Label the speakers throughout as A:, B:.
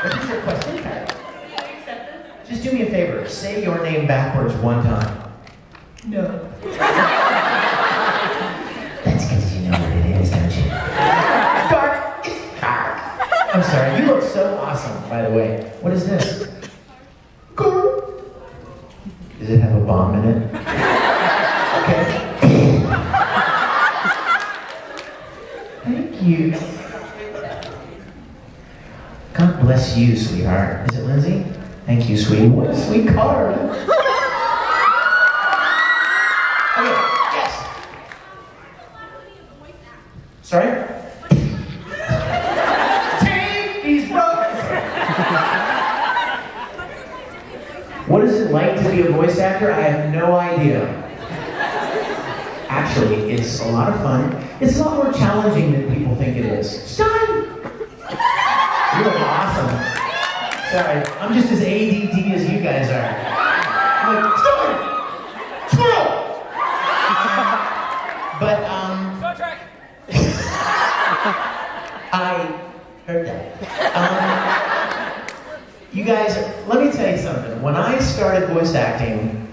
A: What is your question? Just do me a favor. Say your name backwards one time. No. That's because you know what it is, don't you? Dark. It's dark. I'm sorry. You look so awesome, by the way. What is this? Does it have a bomb in it? Okay. Thank you. God bless you, sweetheart. Is it Lindsay? Thank you, sweetie. What a sweet card. Okay, yes. Sorry? Take these brothers. What is it like to be a voice actor? I have no idea. Actually, it's a lot of fun. It's a lot more challenging than people think it is. Son! You look awesome. Sorry, I'm just as ADD as you guys are. I'm like, squirrel! Squirrel! But,
B: Star Trek!
A: I heard that. You guys, let me tell you something. When I started voice acting,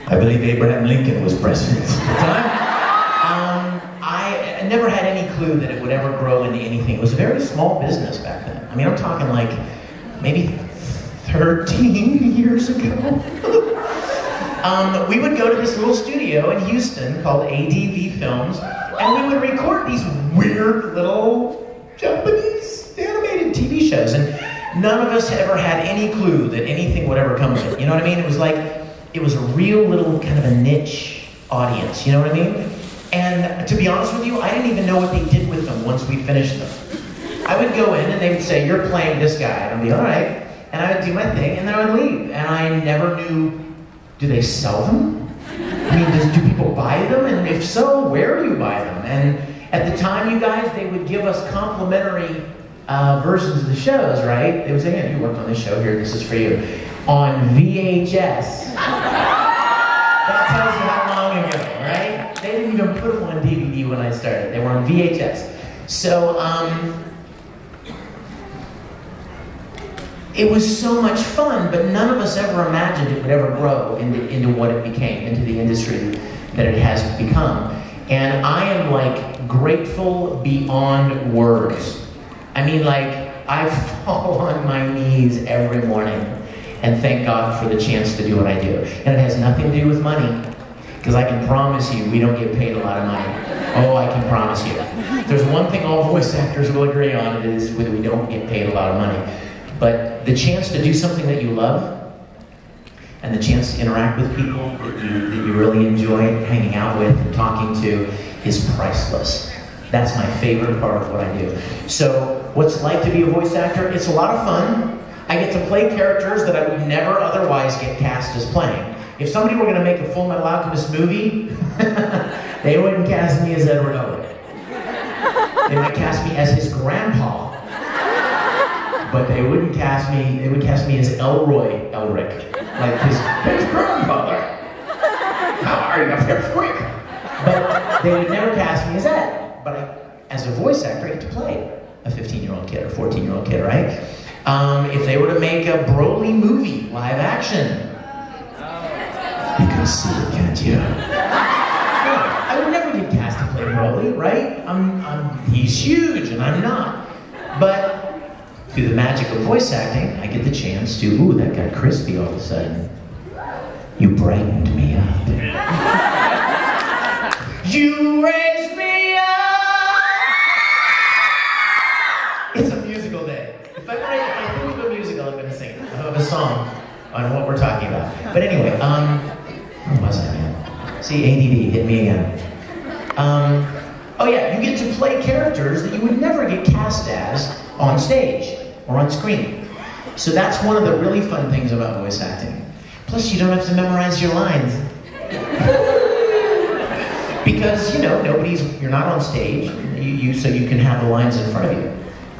A: I believe Abraham Lincoln was president at the time. I never had any clue that it would ever grow into anything. It was a very small business back then. I mean, I'm talking like maybe 13 years ago. We would go to this little studio in Houston called ADV Films, and we would record these weird little Japanese animated TV shows, and none of us ever had any clue that anything would ever come of it. You know what I mean? It was like, it was a real little kind of a niche audience, you know what I mean? And to be honest with you, I didn't even know what they did with them once we finished them. I would go in and they would say, you're playing this guy. And I'd be, all right. And I would do my thing and then I would leave. And I never knew, do they sell them? I mean, do people buy them? And if so, where do you buy them? And at the time, you guys, they would give us complimentary versions of the shows, right? They would say, yeah, you worked on this show, here, this is for you. On VHS. That tells you how long ago, right? They didn't even put them on DVD when I started. They were on VHS. So, it was so much fun, but none of us ever imagined it would ever grow into what it became, into the industry that it has become. And I am like grateful beyond words. I mean, like, I fall on my knees every morning and thank God for the chance to do what I do. And it has nothing to do with money, because I can promise you we don't get paid a lot of money. Oh, I can promise you. If there's one thing all voice actors will agree on, it is that we don't get paid a lot of money. But the chance to do something that you love, and the chance to interact with people that you really enjoy hanging out with and talking to is priceless. That's my favorite part of what I do. So, what's it like to be a voice actor? It's a lot of fun. I get to play characters that I would never otherwise get cast as playing. If somebody were going to make a Full Metal Alchemist movie, they wouldn't cast me as Edward Elric. They might cast me as his grandpa. But they wouldn't cast me, they would cast me as Elroy Elric. Like his grandfather. How are you up here quick? But they would never cast me as that. But as a voice actor, I get to play a 15-year-old kid or 14-year-old kid, right? If they were to make a Broly movie, live action. You can see it, can't you? Yeah, I would never get cast to play Broly, right? He's huge and I'm not. But through the magic of voice acting, I get the chance to, ooh, that got crispy all of a sudden. You brightened me up. You raised me up! It's a musical day. If I think of a musical, I'm going to sing it. I have a song on what we're talking about. But anyway, where was I, man? See, ADD hit me again. Oh yeah, you get to play characters that you would never get cast as on stage or on screen. So that's one of the really fun things about voice acting. Plus, you don't have to memorize your lines. Because, you know, you're not on stage, so you can have the lines in front of you.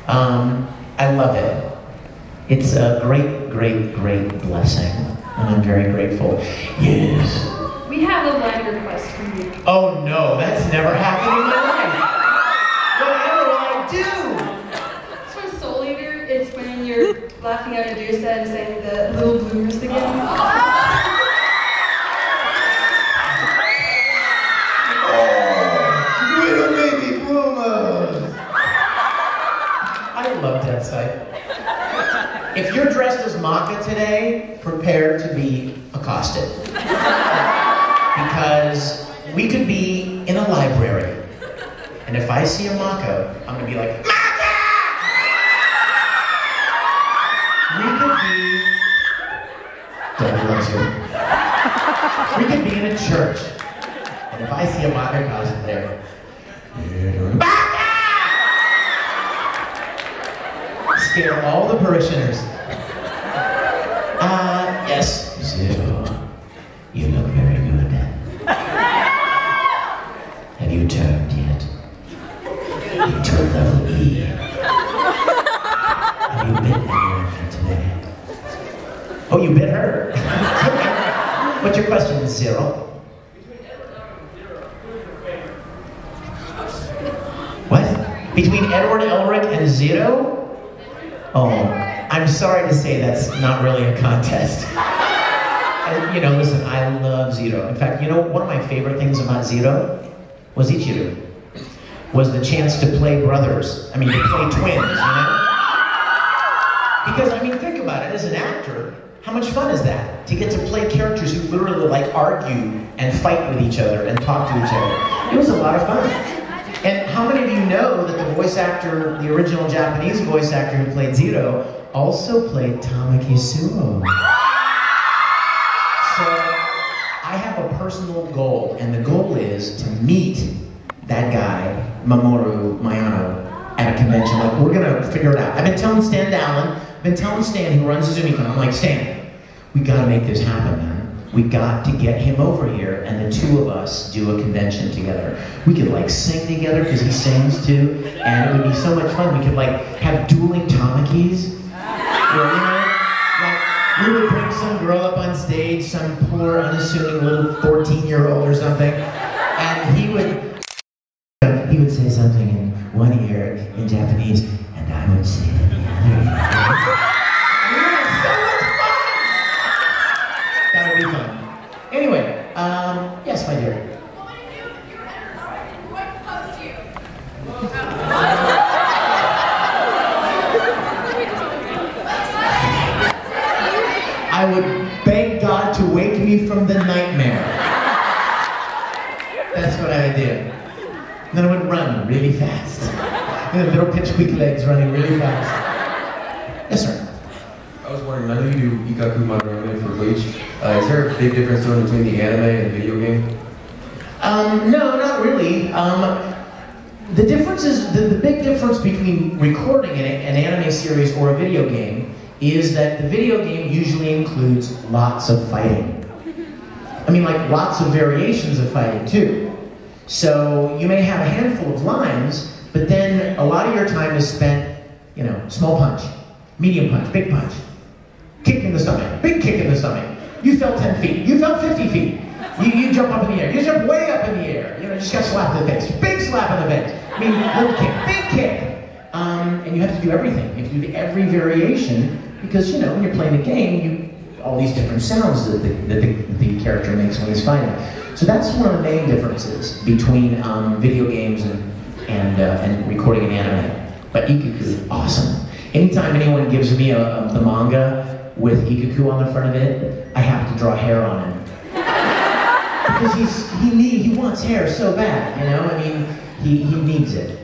A: I love it. It's a great, great, great blessing, and I'm very grateful. Yes.
C: We have a
B: land request from you.
A: Oh no, that's never happened in my life. Whatever will I do?
B: It's from Soul Eater. It's when you're laughing at Medusa and saying the little bloomers again.
A: Little baby bloomers. I love that sight. If you're dressed as Maka today, prepare to be accosted. Because we could be in a library, and if I see a Maka, I'm gonna be like, Maka! We could be, Daddy loves you. We could be in a church, and if I see a Maka cosplayer, Maka! Scare all the parishioners. Yes, Zero, you look very good. Have you turned yet? To level E. Have you bitten anyone today? Oh, you bit her? What's your question, Zero? What? Between Edward Elric and Zero? Oh, I'm sorry to say that's not really a contest. You know, listen, I love Zero. In fact, you know, one of my favorite things about Zero was Ichiru. Was the chance to play brothers. I mean, to play twins, you know? Because, I mean, think about it, as an actor, how much fun is that? To get to play characters who literally, like, argue and fight with each other and talk to each other. It was a lot of fun. And how many of you know that the voice actor, the original Japanese voice actor who played Zero, also played Tamaki Suo? So, I have a personal goal, and the goal is to meet that guy, Mamoru Mayano, at a convention. Like, we're gonna figure it out. I've been telling Stan Dallin, I've been telling Stan, who runs Izumicon, I'm like, Stan, we gotta make this happen, man. We got to get him over here, and the two of us do a convention together. We could like sing together, because he sings too, and it would be so much fun. We could like have dueling Tamakis. You know, like, we would bring some girl up on stage, some poor, unassuming little 14-year-old or something, and he would say something in one ear in Japanese, and I would say it in the other ear. We would have so much fun! That would be fun. Anyway, yes, my dear. I would beg God to wake me from the nightmare. That's what I would do. And then I would run really fast. And the little pitch-quick legs running really fast. Yes, sir.
C: I was wondering, I know you do Ikaku Madarame for Bleach. Is there a big difference between the anime and the video game?
A: No, not really. The difference is, the big difference between recording an anime series or a video game is that the video game usually includes lots of fighting. I mean, like, lots of variations of fighting, too. So, you may have a handful of lines, but then a lot of your time is spent, you know, small punch, medium punch, big punch, kick in the stomach, big kick in the stomach. You fell 10 feet, you fell 50 feet. You jump up in the air, you jump way up in the air. You know, just got slapped in the face, big slap in the face. I mean, little kick, big kick. And you have to do everything. You have to do every variation, because, you know, when you're playing a game, all these different sounds that the character makes when he's fighting. So that's one of the main differences between video games and recording an anime. But Ikaku, awesome. Anytime anyone gives me the manga with Ikaku on the front of it, I have to draw hair on him. Because he wants hair so bad, you know? I mean, he needs it.